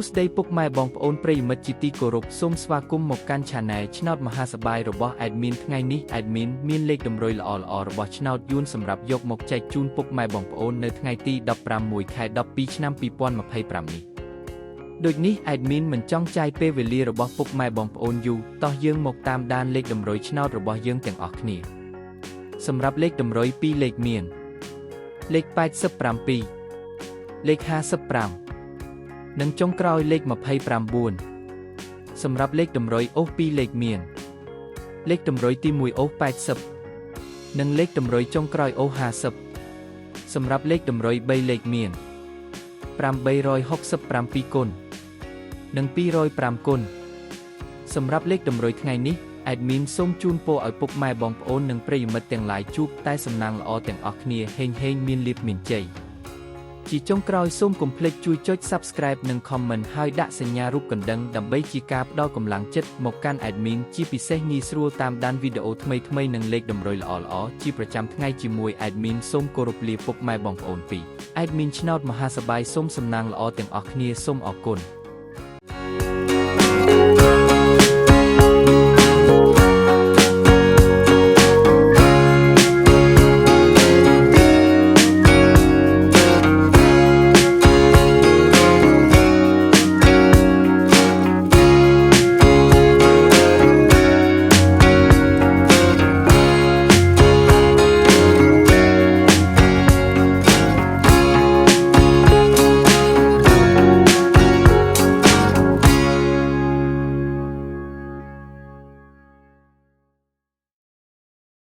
ស្ដីពុកម៉ែបងប្អូនប្រិយមិត្តជាទីគោរពសូមស្វាគមន៍មកកាន់ Channel ឆ្នោតមហាសប្បាយរបស់ Admin ថ្ងៃនេះ Admin មានលេខតម្រុយល្អៗរបស់ឆ្នោតយួនសម្រាប់យកមកចែកជូនពុកម៉ែបងប្អូននៅថ្ងៃទី15 ខែ12 ឆ្នាំ2025នេះដូចនេះ Admin មិនចង់ចាយពេលវេលារបស់ពុកម៉ែបងប្អូនយូរតោះយើងមកតាមដានលេខតម្រុយឆ្នោតរបស់យើងទាំងអស់គ្នាសម្រាប់លេខតម្រុយ2លេខមានលេខ87លេខ55និងចុងក្រោយលេខ29សម្រាប់លេខតម្រុយអូស2លេខមានលេខតម្រុយទី1អូស80និងលេខតម្រុយចុងក្រោយអូស50សម្រាប់លេខតម្រុយ3លេខមាន867គុណនិង205គុណសម្រាប់លេខតម្រុយថ្ងៃនេះ Admin សូមជូនពរឲ្យពុកម៉ែបងប្អូននិងប្រិយមិត្តទាំងឡាយជួបតែសំណាងល្អទាំងអស់គ្នាហេងៗមានលាភមានជ័យជាចុងក្រោយសូមកុំភ្លេចជួយចុច Subscribe និង Comment ហើយដាក់សញ្ញារូបកណ្ដឹងដើម្បីជាការផ្ដល់កម្លាំងចិត្តមកកាន់ Admin ជាពិសេសងាយស្រួលតាមដានវីដេអូថ្មីៗនិងលេខតម្រុយល្អៗជាប្រចាំថ្ងៃជាមួយ Admin សូមគោរពលាពុកម៉ែបងប្អូនពី Admin ឆ្នោតមហាសប្បាយសូមសំណាងល្អទាំងអស់គ្នាសូមអរគុណ